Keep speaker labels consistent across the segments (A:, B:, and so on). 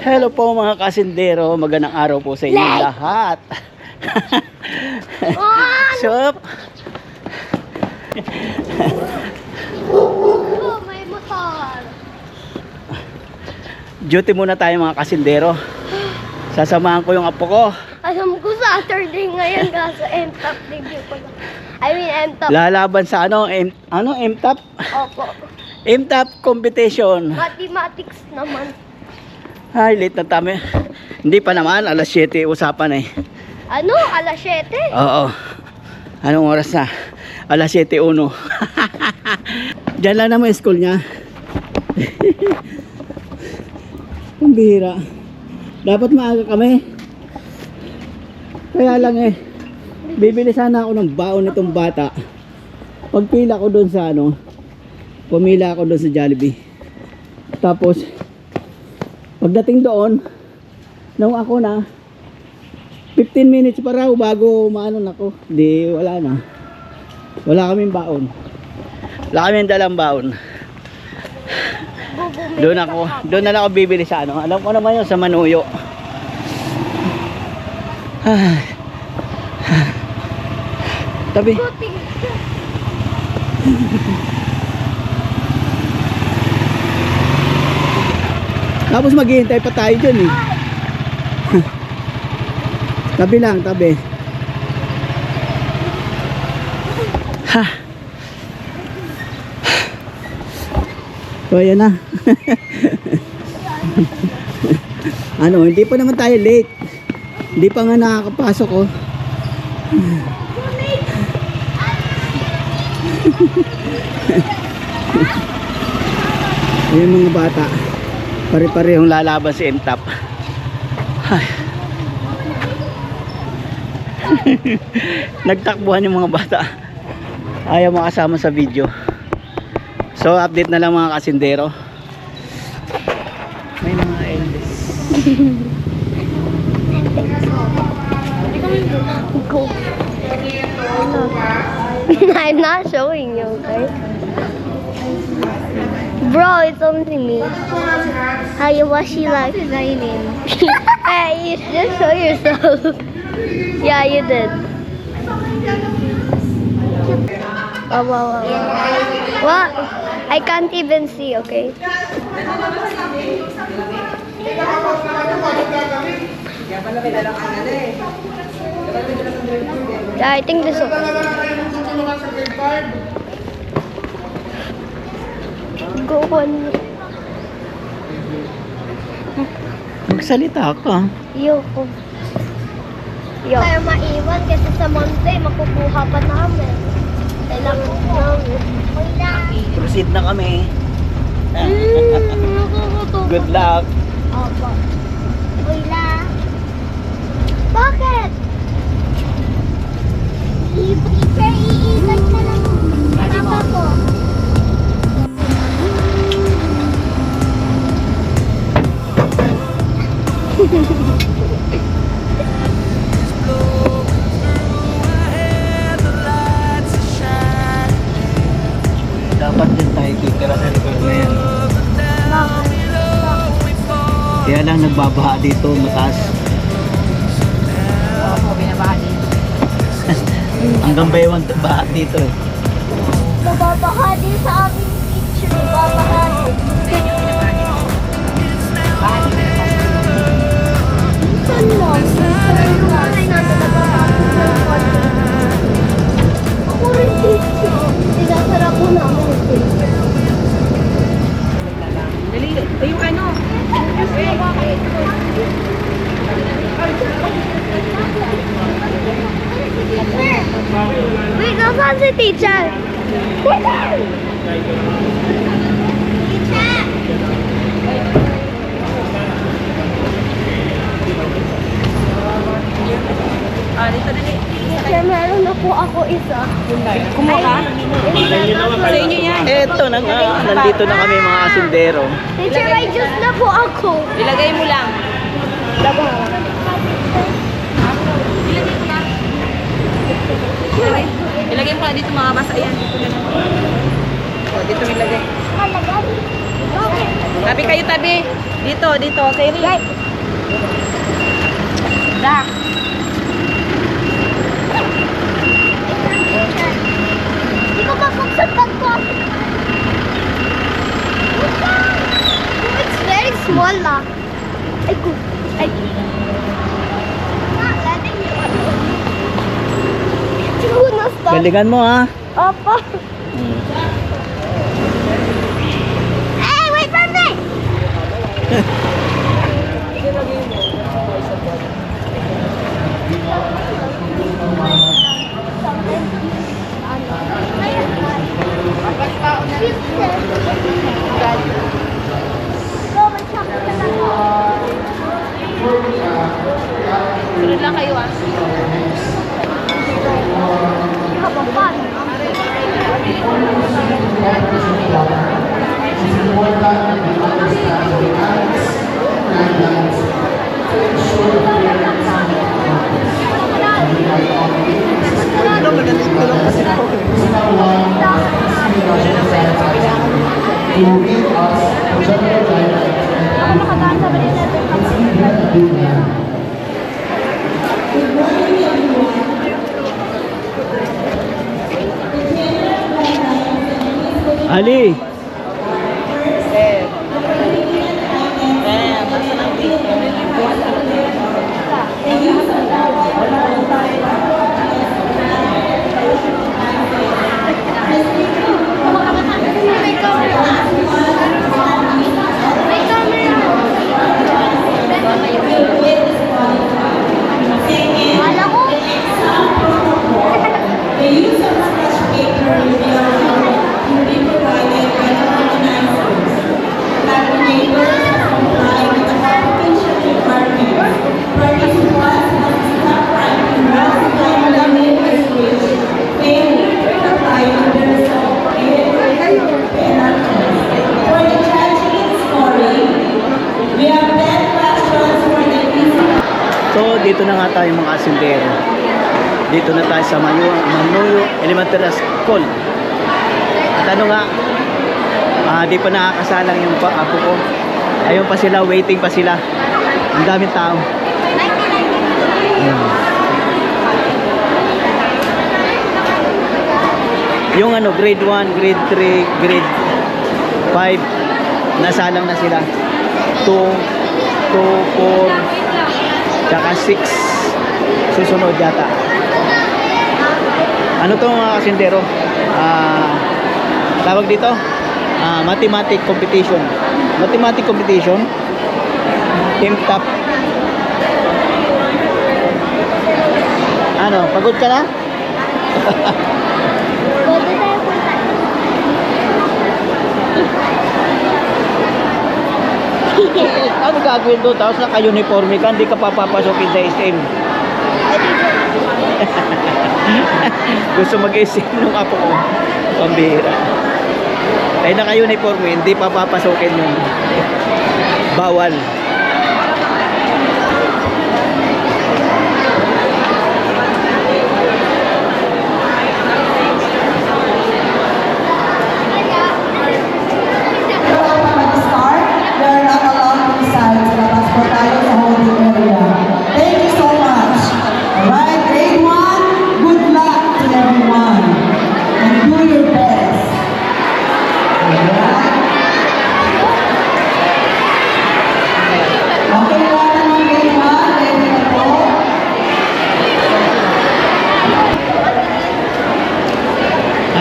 A: Hello po mga kasindero, magandang araw po sa inyo lahat. Sup?
B: Oh, may motor.
A: Duty muna tayo mga kasindero. Sasamahan ko yung apo ko.
B: Alam ko Saturday ngayon kaso M-Top review ko lang. I mean M-Top.
A: Lalaban sa M-Top?
B: Opo.
A: M-Top competition.
B: Mathematics naman.
A: Ay, late na tayo. Hindi pa naman, alas 7 usapan eh.
B: Ano? Alas 7?
A: Oo. Anong oras na? Alas 7:01. Diyan lang naman yung school niya. Ang bihira. Dapat maaga kami. Kaya lang eh. Bibili sana ako ng baon nitong bata. Pagpila ko doon sa pumila ako doon sa Jollibee. Tapos pagdating doon, nung ako na 15 minutes pa raw bago maano nako. Di wala na. Wala kaming baon. Wala kaming dalang baon. Doon na lang ako bibili sa alam ko naman yun sa Manuyo. Tabi. Tapos maghihintay pa tayo dyan eh. Tabi lang, tabi. Ha. So ayan na. Hindi pa naman tayo late. Hindi pa nga nakakapasok oh. Ayan mga bata. Pare-parehong lalaban si M-Top. Nagtakbuhan yung mga bata. Ayaw makasama sa video. So update na lang mga kasindero. May mga Elvis.
B: Go. I'm not showing you, okay? Bro, it's only me. How you was she like? Hey, you just show yourself. Yeah, you did. Oh, wow, wow. What? I can't even see, okay? Yeah, I think this will. Go on.
A: Magsalita ka.
B: Yoko. Tayo maiwan kasi sa Monday makukuha pa namin. Kailangan namin.
A: Proceed na kami. Good luck.
B: Opo. Wala. Bakit? Teacher, iilag na lang. Papa ko.
A: Dapat din tayo titira sa lugar na yan. Kaya lang nagbabaha dito, mataas.
C: Oo, binabaha dito.
A: Hanggang bayawan baha dito eh.
B: Nababaha din sa aming teacher. Nababaha din. Minsan lang. Ay, nasa nababaha. Ako rin teacher. Sinasarap mo namin yung teacher.
C: Dali, yung
B: Wait, nasaan si teacher? Teacher!
C: dito dali.
B: Teacher, meron na po ako isa.
C: Kumuha ka? Sa inyo yan.
A: Eto na nga, nandito na kami mga kasindero.
B: Teacher, may juice na po ako.
C: Ilagay mo lang. Ilagay mo lang dito mga basa. Ayan, dito na. O, dito mo ilagay.
B: Talaga?
C: Tabi kayo, tabi. Dito, dito. Seri. Da.
B: Hindi ko mabuksan pag ko. It's very small na. Ay ko. Ay. Not letting you. Tunas to.
A: Galingan mo ha.
B: Opo. Hey, wait for me!
C: Sunod lang kayo ah.
B: Have a fun.
A: Ali.
B: Wala ko.
A: So, dito na nga tayo mga asindero. Dito na tayo sa Manuyo Elementary School. At ano nga, di pa nakakasalang yung apo ko. Ayun pa sila, waiting pa sila. Ang daming tao. Ayun. Yung ano, grade 1, grade 3, grade 5, nasalang na sila. 2, 4, tsaka 6 susunod yata. Ano to mga kasindero? Tawag dito? Mathematic competition. Mathematic competition. Team top. Ano, pagod ka na?
B: Pwede tayo punta.
A: Ano gagawin doon? Tapos naka-uniforme ka, hindi ka papapasokin sa SM. Gusto mag-SM nung apo ko. Pambihira. Ay naka-uniforme, hindi papapasokin yun. Bawal.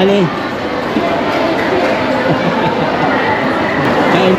A: Ali. Kain.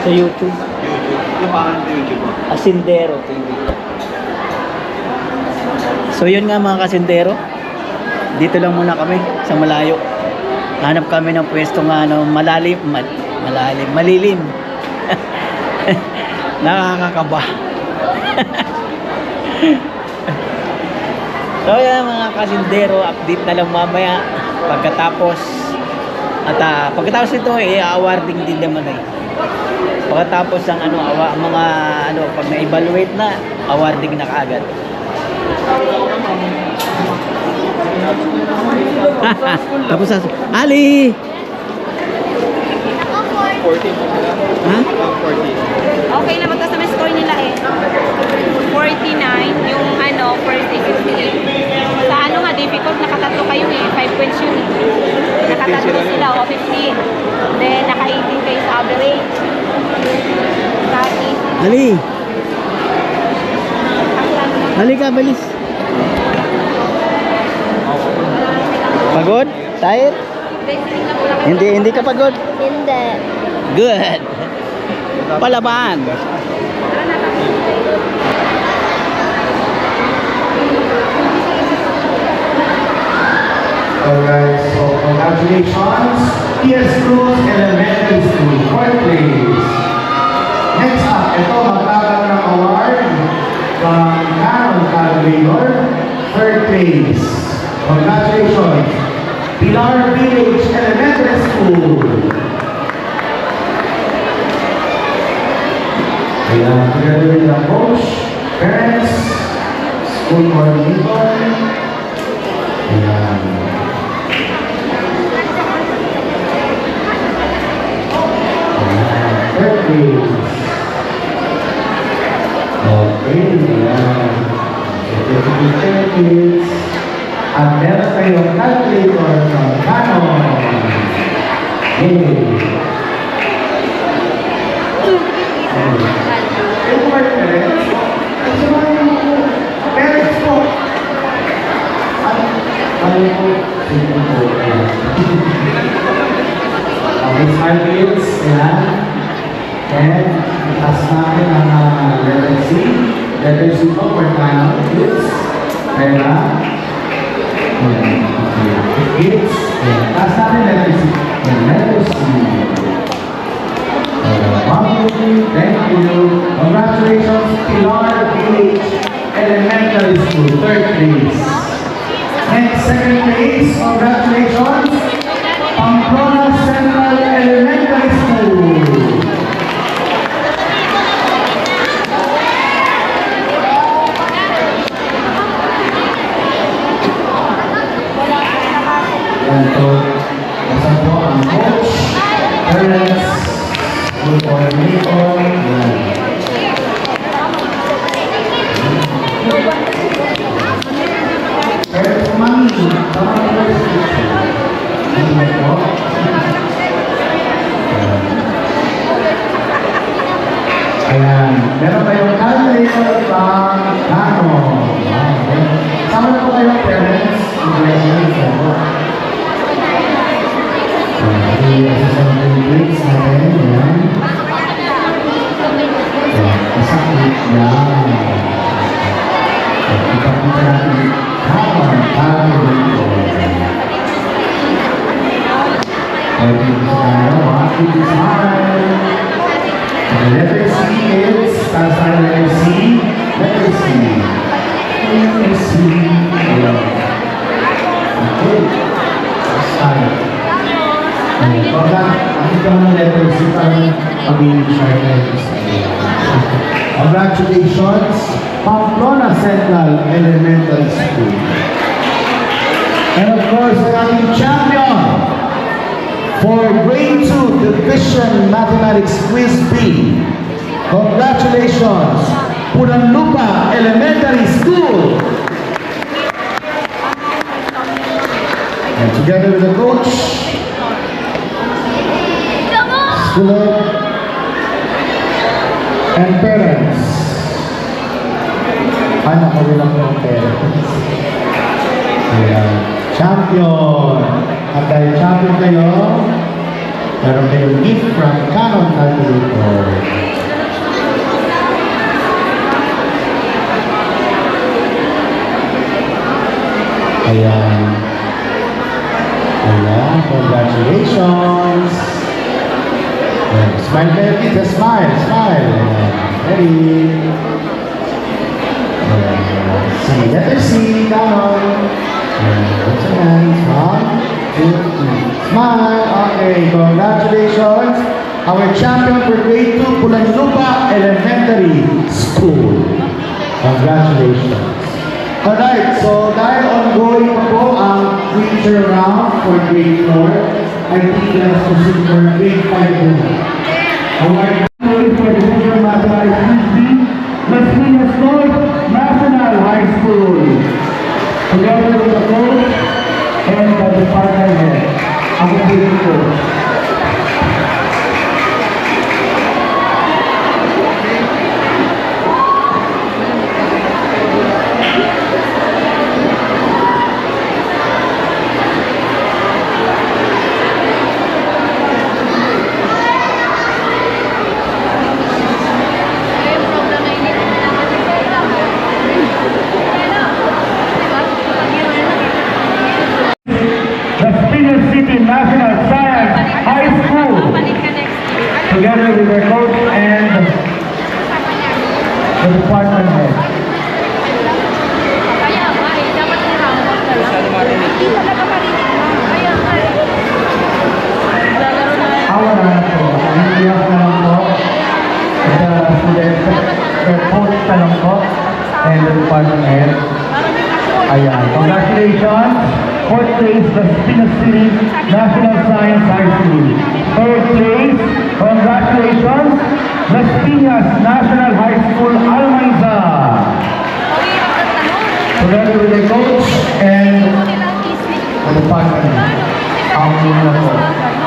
A: Sa YouTube.
D: Yung pangalan sa YouTube mo.
A: Asindero TV. So yun nga mga kasindero. Dito lang muna kami sa malayo. Hanap kami ng pwesto nga malalim. Malilim. Nakakakaba. So yan mga kasindero, update na lang mamaya pagkatapos. At pagkatapos nito awarding din naman pagkatapos ng mga pag na-evaluate na, awarding na kaagad. Tapos Ali!
D: 14 mo sila.
A: Ha?
D: 14.
C: Okay na, magkas naman score nila 49, yung first day 58. Sa difficult, nakatatlo kayo 5 points yun Nakatatlo sila, 15. Then, naka-18 kayo sa average.
A: Ali! Ali ka, bilis. Pagod? Tired? Hindi ka pagod?
B: Hindi.
A: Good. Palaban.
E: Alright, so congratulations, PS Cruz Elementary School, 4th place. Next up, ito magkakaroon ng award from Canon Calvayor, 3rd place. Congratulations, Pilar Village Elementary School. Ayan, together with the coach, parents, school coordinator. Ayan. Okay. At meron kayong calculator from Canon. Yay! Yung word parents, parents po. Ano po? Okay, smile kids. Ayan. And itas natin ang letter C. Letter C po for Canon kids. Kaya kids. Itas natin letter C. Letter C. Thank you. Congratulations, Pilar Village Elementary School, 3rd place. Next, 2nd place, congratulations, Pamplona Central Elementary School. Yan po, nasa po ang coach, parents, school coordinator, yan. Parents, mami, tama po. Ano po? Ayan, meron kayong calculator pang Canon. Sama po kayong parents, congratulations po. Assistant grades natin, yan. Isakit, yan. Ipakita natin Canon calculator. Pwede ito sa Canon, happy smile. The letter C is, para sa letter C, letter C. Letter C. Okay. Start. Nakita mo ng letter C para pabilis siya letter C. Congratulations, Pamplona Central Elementary School. And of course, the ating champion for Grade 2 Division Mathematics Quiz B. Congratulations, Punanlupa Elementary School. And together with the coach, school, and parents. Ay, nakawilang ng parents. Ayan. Champion. At dahil champion kayo, meron a gift from Canon Calculator. Ayan. Ayan, congratulations. Ayan. Smile, baby. Just smile, smile. Ayan. Ready. Ayan. C, letter C, Canon. Ayan. What's your hands? 1, 2, 3. Smile. Okay, congratulations. Our champion for grade 2, Pulanlupa Elementary School. Congratulations. Alright, so dahil ongoing pa po ang future round for grade 4, I think let's proceed for grade 5 muna. Award for the future mathematics Las Piñas North National High School. Together with the coach and the department head. Ang grade 4. National Science High School, together with their coach and the department head. Awa na lang po, hindi ako na lang po, the students, their coach na lang po, and the department head. Ayan, congratulations. Fourth place, the Pinas City National Science High School. Third place, congratulations, Las Piñas National High School, Almanza. Together with the coach and the department.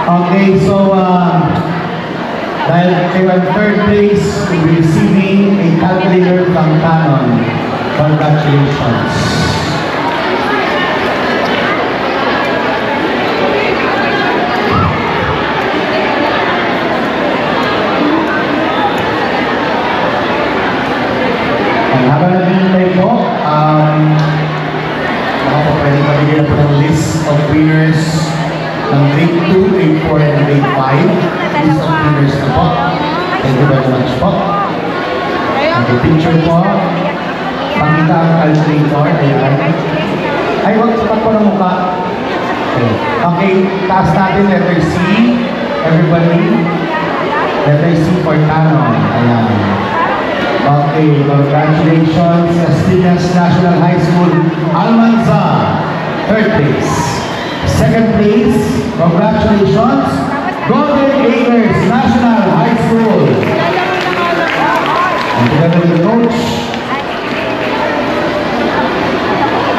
E: Okay, so dahil kayo ang third place, receiving a calculator from Canon. Congratulations. Habang naghihintay po, baka po pwede mabigyan na po ng list of winners ng grade 2, grade 4, and grade 5. List of winners na po. Thank you very much po. And the picture po, pakita ang calculator. Ayan. Ay, huwag sapat po ng mukha. Okay, taas natin letter C. Everybody, letter C for Canon. Ayan. Okay, congratulations, Las Piñas National High School, Almanza, third place. Second place, congratulations, Golden Acres National High School. And together with the coach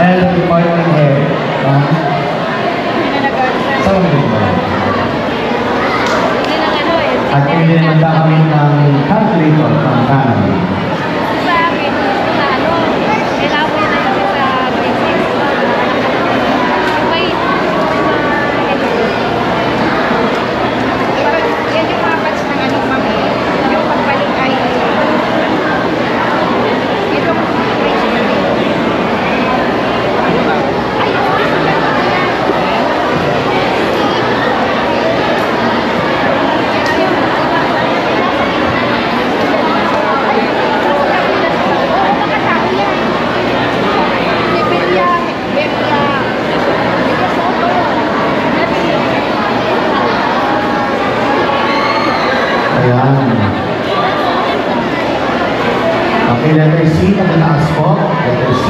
E: and the department head. At pinimanda kami ng calculator ng Canon. Ayan. Okay, letter C, pagkataas po. Letter C.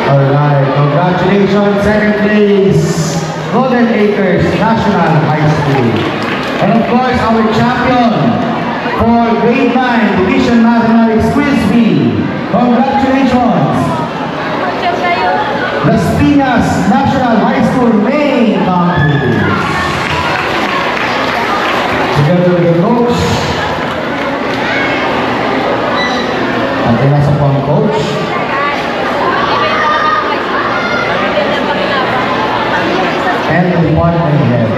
E: Alright, congratulations, second place, Golden Acres National High School. And of course, our champion for grade 9 Division Mathematics Quiz B. Congratulations, Las Piñas National High School Main Campus. Together with the coach. Okay, nasa po ang coach. And the department head.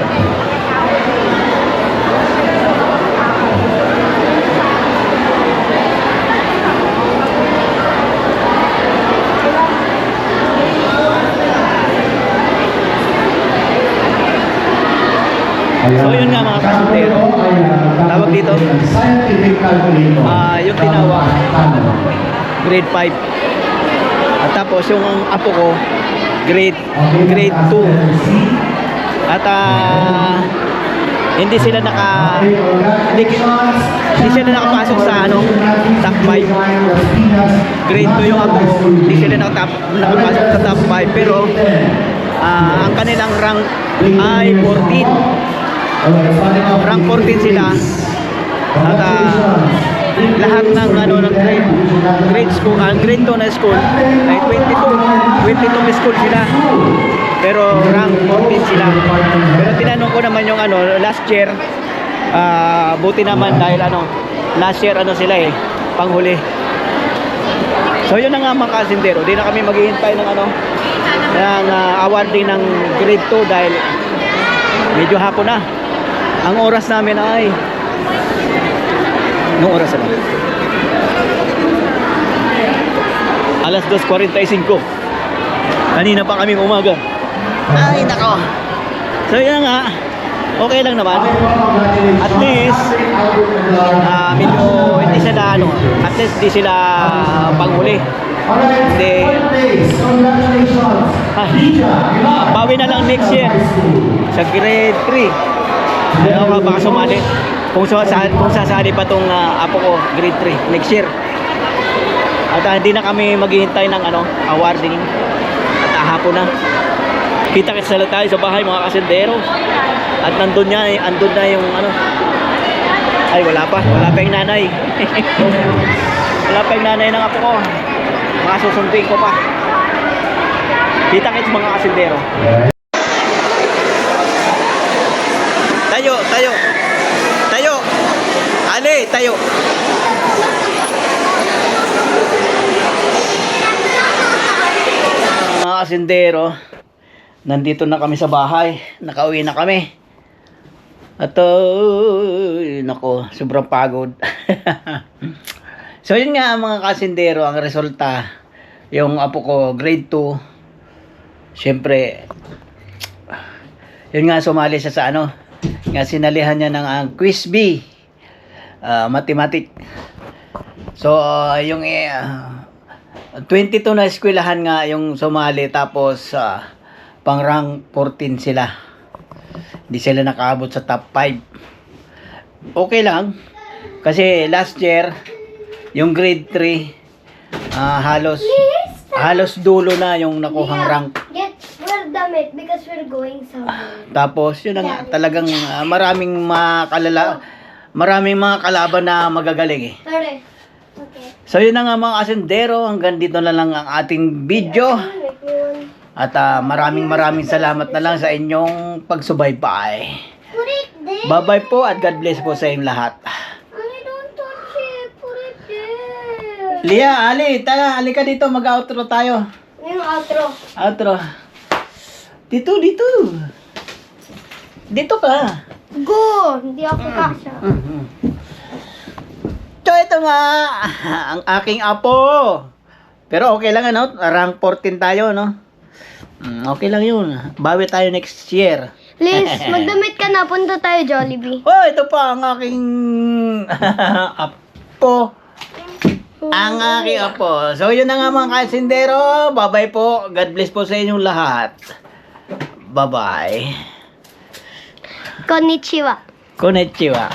A: So, yun nga mga kasundero. Tawag dito?
E: Scientific calculator.
A: Yung tinawag, grade 5. At tapos yung apo ko, grade 2. At hindi sila hindi sila nakapasok sa top 5. Grade 2 yung apo ko, hindi sila nakapasok sa top 5. Pero ang kanilang rank ay 14. Rank 14 sila. At lahat ng ng grade school, grade 2 na school ay 22 school sila. Pero rank 14 sila. Pero tinanong ko naman yung last year, buti naman dahil last year sila panghuli. So yun na nga mga kasindero, di na kami maghihintay ng ng awarding ng grade 2 dahil medyo hapon na. Ang oras namin ay nung oras na alas 2:45. Kanina pa kami umaga. Ay nako. So yun nga, okay lang naman. At least medyo hindi sila at least di sila panghuli. Hindi. Bawi na lang next year sa grade 3. Ano ka baka sumali? Kung sasali pa tong apo ko, grade 3 next year. At hindi na kami maghihintay ng awarding. At hapon na. Kita-kits na tayo sa bahay mga kasendero. At andun na yung ay wala pa yung nanay. Wala pa yung nanay ng apo ko. Mga susunduin ko pa. Kita-kits mga kasendero. Tayo. Ali, tayo. Mga kasindero, nandito na kami sa bahay. Nakauwi na kami. At nako, sobrang pagod. So yun nga mga kasindero, ang resulta. Yung apo ko, grade 2. Siyempre, yun nga sumali siya sa nga sinalihan niya ng quiz B, mathematics. So yung 22 na eskwelahan nga yung sumali, tapos pang rank 14 sila. Hindi sila nakaabot sa top 5. Okay lang kasi last year yung grade 3 halos dulo na yung nakuhang rank.
B: Damit because we're going somewhere.
A: Tapos yun na nga, talagang maraming mga kalaban na magagaling
B: Sorry. Okay.
A: So yun na nga mga kasendero, hanggang dito na lang ang ating video. At maraming salamat na lang sa inyong pagsubaybay.
B: Put it there.
A: Bye-bye po at God bless po sa inyong lahat.
B: I don't touch it. Put it there.
A: Lia, Ali ka dito, mag-outro tayo.
B: Yung outro.
A: Outro. Dito. Dito ka.
B: Go! Hindi ako kasha.
A: So ito nga, ang aking apo. Pero okay lang rank 14 tayo okay lang yun. Bawi tayo next year.
B: Liz, magdamit ka na. Punta tayo Jollibee.
A: Oh, ito pa ang aking apo. Ang aking apo. So yun na nga mga kasindero. Bye-bye po. God bless po sa inyong lahat. Bye-bye.
B: Konnichiwa.
A: Konnichiwa.